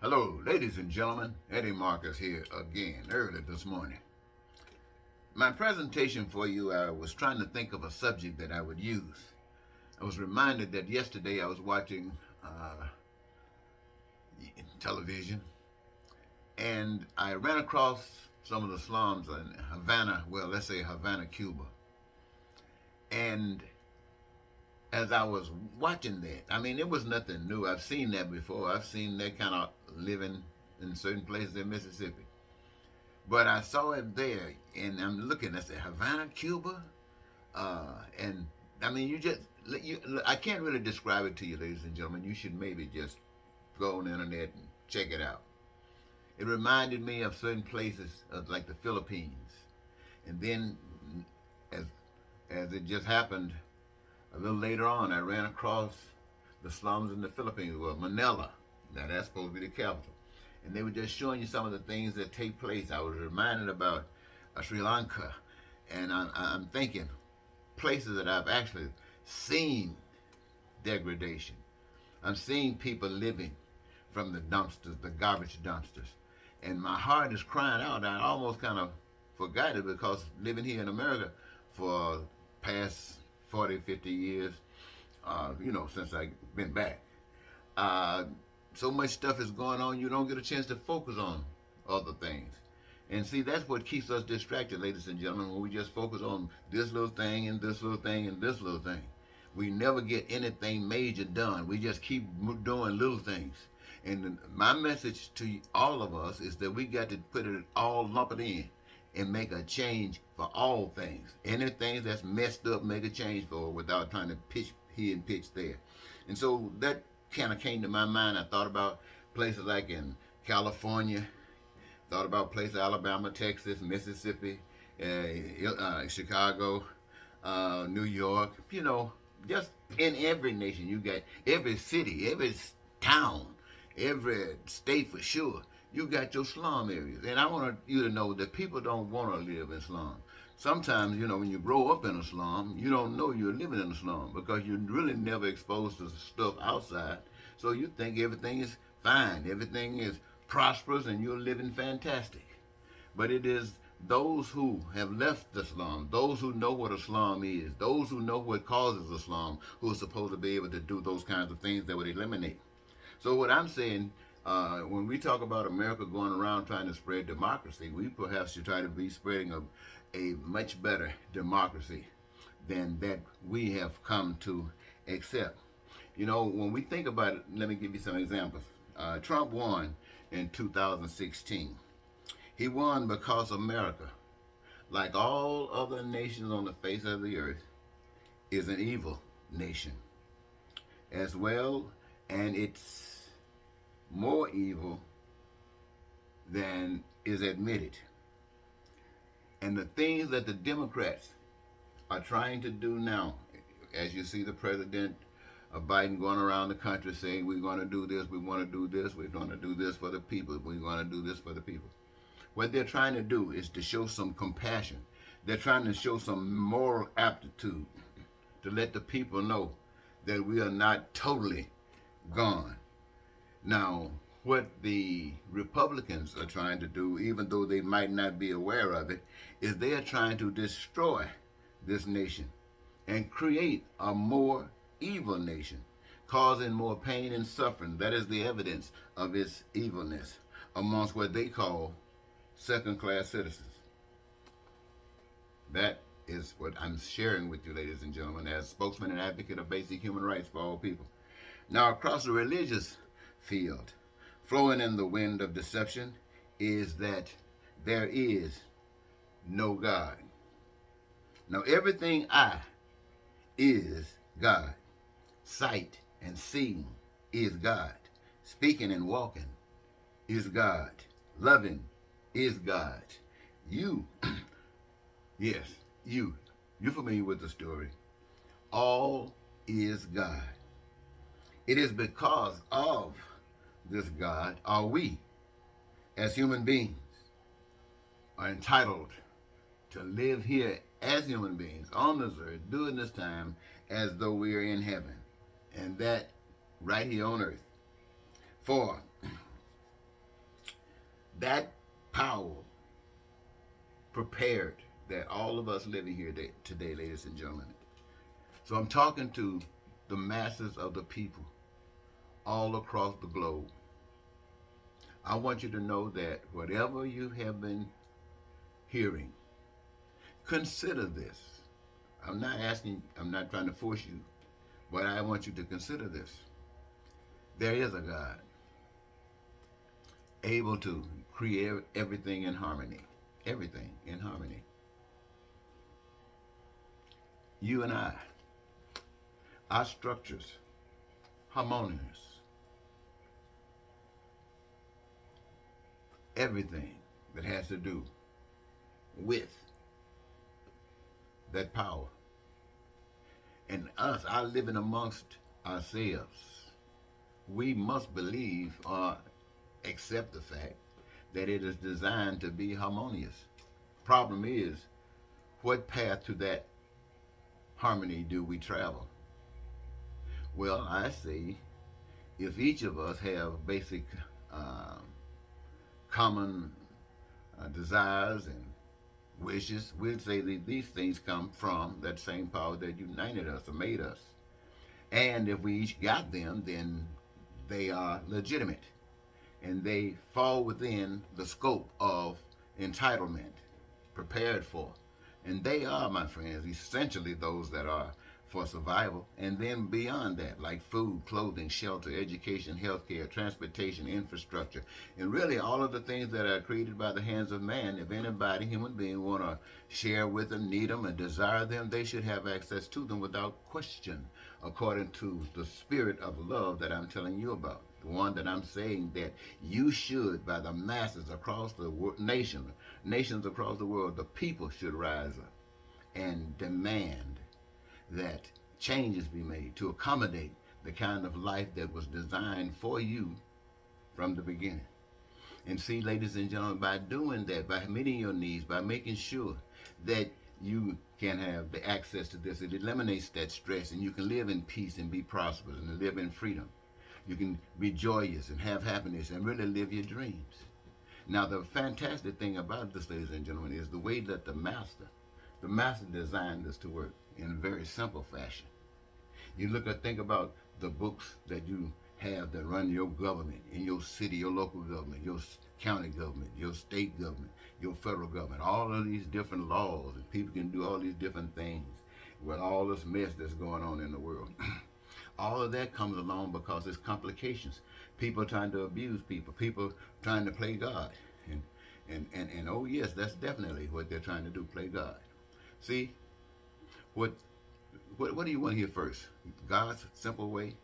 Hello, ladies and gentlemen. Eddie Marcus here again, early this morning. My presentation for you, I was trying to think of a subject that I would use. I was reminded that yesterday I was watching television and I ran across some of the slums in Havana, well, let's say Havana, Cuba. And as I was watching that, I mean, it was nothing new. I've seen that before. I've seen that kind of living in certain places in Mississippi. But I saw it there, and I'm looking. I said, Havana, Cuba, and I mean, I can't really describe it to you, ladies and gentlemen. You should maybe just go on the internet and check it out. It reminded me of certain places, like the Philippines, and then as as it just happened, a little later on, I ran across the slums in the Philippines, well, Manila. Now that's supposed to be the capital. And they were just showing you some of the things that take place. I was reminded about Sri Lanka, and I'm thinking places that I've actually seen degradation. I'm seeing people living from the dumpsters, the garbage dumpsters, and my heart is crying out. I almost kind of forgot it because living here in America for past 40, 50 years, since I've been back. Uh, so much stuff is going on, you don't get a chance to focus on other things. And see, that's what keeps us distracted, ladies and gentlemen, when we just focus on this little thing and this little thing and this little thing. We never get anything major done. We just keep doing little things. And my message to all of us is that we got to put it all, lump it in, and make a change for all things. Anything that's messed up, make a change for it without trying to pitch here and pitch there. And so that kind of came to my mind. I thought about places like in California, thought about places Alabama, Texas, Mississippi, Chicago, New York. Just in every nation, you got every city, every town, every state for sure. You got your slum areas, and I want you to know that people don't want to live in slums. Sometimes, when you grow up in a slum, you don't know you're living in a slum because you're really never exposed to stuff outside. So you think everything is fine, everything is prosperous, and you're living fantastic. But it is those who have left the slum, those who know what a slum is, those who know what causes a slum, who are supposed to be able to do those kinds of things that would eliminate. So what I'm saying, when we talk about America going around trying to spread democracy, we perhaps should try to be spreading a much better democracy than that we have come to accept. When we think about it, let me give you some examples. Trump won in 2016. He won because America, like all other nations on the face of the earth, is an evil nation as well, and it's more evil than is admitted. And the things that the Democrats are trying to do now, as you see the president Biden going around the country saying, we're going to do this, we want to do this, we're going to do this for the people, we're going to do this for the people. What they're trying to do is to show some compassion. They're trying to show some moral aptitude to let the people know that we are not totally gone. Now, what the Republicans are trying to do, even though they might not be aware of it, is they are trying to destroy this nation and create a more evil nation, causing more pain and suffering. That is the evidence of its evilness amongst what they call second-class citizens. That is what I'm sharing with you, ladies and gentlemen, as spokesman and advocate of basic human rights for all people. Now, across the religious field, flowing in the wind of deception is that there is no God. Now, everything I is God. Sight and seeing is God. Speaking and walking is God. Loving is God. You, yes, you're familiar with the story. All is God. It is because of this God are we, as human beings, are entitled to live here as human beings on this earth during this time as though we are in heaven, and that right here on earth. For That power prepared that all of us living here today, ladies and gentlemen. So I'm talking to the masses of the people all across the globe. I want you to know that whatever you have been hearing, consider this. I'm not trying to force you, but I want you to consider this. There is a God able to create everything in harmony. Everything in harmony. You and I, our structures, harmonious. Everything that has to do with that power. And us, our living amongst ourselves, we must believe or accept the fact that it is designed to be harmonious. Problem is, what path to that harmony do we travel? Well, I say if each of us have basic common desires and wishes, we'd say that these things come from that same power that united us or made us. And if we each got them, then they are legitimate and they fall within the scope of entitlement, prepared for. And they are, my friends, essentially those that are for survival. And then beyond that, like food, clothing, shelter, education, healthcare, transportation, infrastructure, and really all of the things that are created by the hands of man. If anybody, human being, want to share with them, need them, and desire them, they should have access to them without question, according to the spirit of love that I'm telling you about. The one that I'm saying that you should, by the masses across the nations across the world, the people should rise up and demand that changes be made to accommodate the kind of life that was designed for you from the beginning. And see, ladies and gentlemen, by doing that, by meeting your needs, by making sure that you can have the access to this, it eliminates that stress and you can live in peace and be prosperous and live in freedom. You can be joyous and have happiness and really live your dreams. Now, the fantastic thing about this, ladies and gentlemen, is the way that the master designed this to work in a very simple fashion. You think about the books that you have that run your government, in your city, your local government, your county government, your state government, your federal government, all of these different laws, and people can do all these different things with all this mess that's going on in the world. All of that comes along because it's complications. People trying to abuse people trying to play God. And oh yes, that's definitely what they're trying to do, play God. See, what do you want to hear first? God's simple way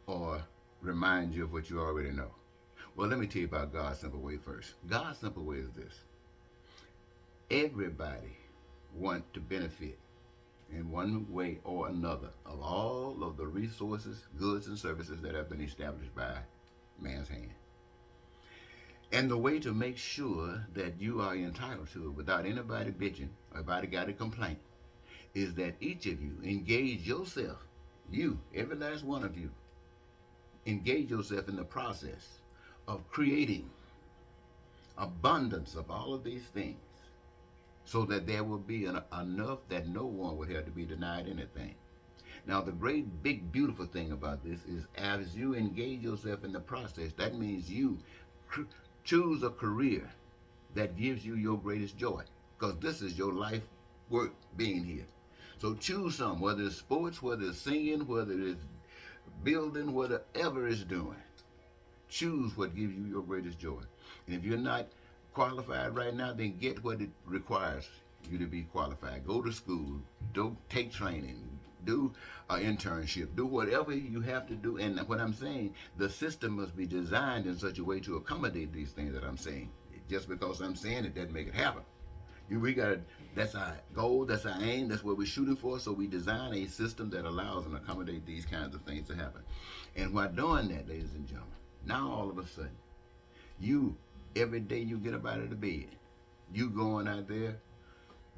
or remind you of what you already know? Well, let me tell you about God's simple way first. God's simple way is this. Everybody wants to benefit in one way or another of all of the resources, goods, and services that have been established by man's hand. And the way to make sure that you are entitled to it without anybody bitching or anybody got a complaint is that each of you engage yourself, you, every last one of you, engage yourself in the process of creating abundance of all of these things so that there will be enough that no one would have to be denied anything. Now, the great, big, beautiful thing about this is as you engage yourself in the process, that means you choose a career that gives you your greatest joy, because this is your life work being here. So choose some, whether it's sports, whether it's singing, whether it's building, whatever it's doing. Choose what gives you your greatest joy. And if you're not qualified right now, then get what it requires you to be qualified. Go to school, take training, do an internship, do whatever you have to do. And what I'm saying, the system must be designed in such a way to accommodate these things that I'm saying. Just because I'm saying it doesn't make it happen. That's our goal, that's our aim, that's what we're shooting for. So we design a system that allows and accommodate these kinds of things to happen. And while doing that, ladies and gentlemen, now all of a sudden, every day you get up out of the bed, you going out there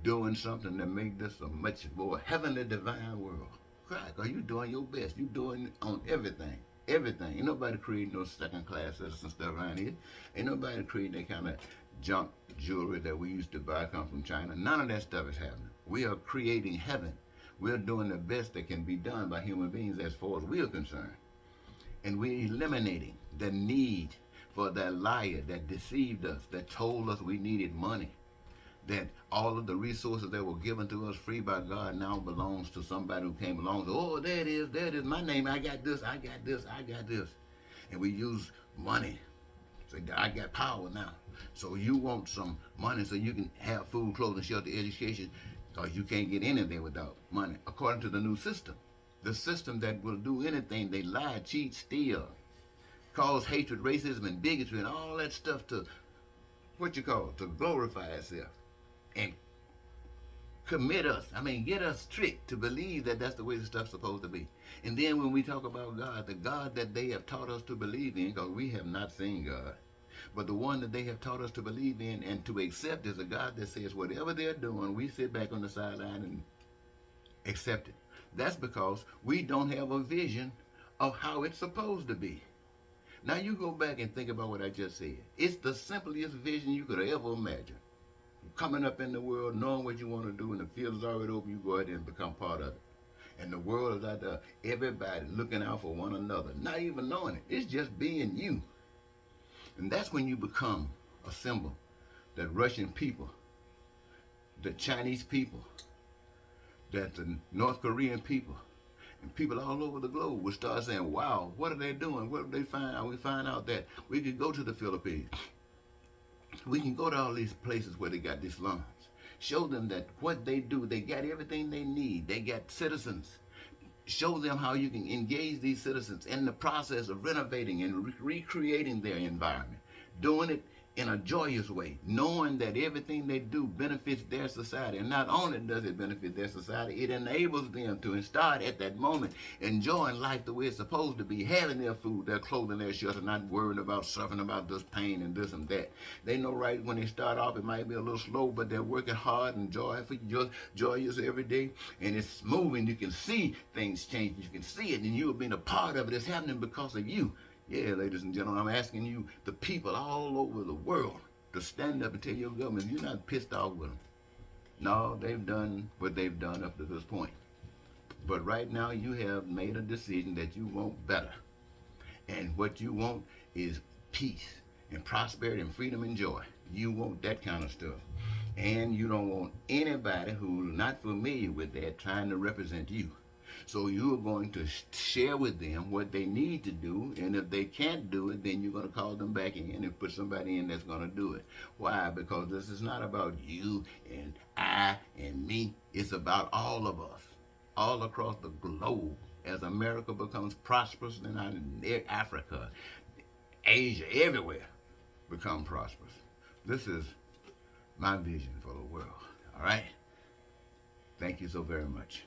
doing something that make this a much more heavenly divine world. Right, because you're doing your best. You're doing on everything. everything. Ain't nobody creating no second class citizen stuff around here. Ain't nobody creating that kind of junk jewelry that we used to buy come from China. None of that stuff is happening. We are creating heaven. We're doing the best that can be done by human beings as far as we are concerned. And we're eliminating the need for that liar that deceived us, that told us we needed money, that all of the resources that were given to us free by God now belongs to somebody who came along. Oh, there it is, my name, I got this, I got this, I got this. And we use money. So I got power now. So you want some money so you can have food, clothing, shelter, education, because you can't get anything without money, according to the new system. The system that will do anything, they lie, cheat, steal, cause hatred, racism, and bigotry, and all that stuff to, to glorify itself. And get us tricked to believe that that's the way the stuff's supposed to be. And then when we talk about God, the God that they have taught us to believe in, because we have not seen God, but the one that they have taught us to believe in and to accept is a God that says whatever they're doing, we sit back on the sideline and accept it. That's because we don't have a vision of how it's supposed to be. Now you go back and think about what I just said. It's the simplest vision you could ever imagine. Coming up in the world, knowing what you want to do, and the field is already open, you go ahead and become part of it. And the world is out there, everybody looking out for one another, not even knowing it. It's just being you. And that's when you become a symbol that Russian people, the Chinese people, that the North Korean people, and people all over the globe will start saying, wow, what are they doing? What do they find out? We find out that we can go to the Philippines. We can go to all these places where they got these slums. Show them that what they do, they got everything they need. They got citizens. Show them how you can engage these citizens in the process of renovating and recreating their environment. Doing it in a joyous way, knowing that everything they do benefits their society. And not only does it benefit their society, it enables them to start at that moment enjoying life the way it's supposed to be, having their food, their clothing, their shelter, not worrying about suffering about this pain and this and that. They know right when they start off, it might be a little slow, but they're working hard and joyous every day. And it's moving. You can see things changing. You can see it, and you have been a part of it. It's happening because of you. Yeah, ladies and gentlemen, I'm asking you, the people all over the world, to stand up and tell your government you're not pissed off with them. No, they've done what they've done up to this point. But right now, you have made a decision that you want better. And what you want is peace and prosperity and freedom and joy. You want that kind of stuff. And you don't want anybody who's not familiar with that trying to represent you. So you are going to share with them what they need to do, and if they can't do it, then you're going to call them back in and put somebody in that's going to do it. Why? Because this is not about you and I and me. It's about all of us, all across the globe. As America becomes prosperous, then Africa, Asia, everywhere become prosperous. This is my vision for the world. All right? Thank you so very much.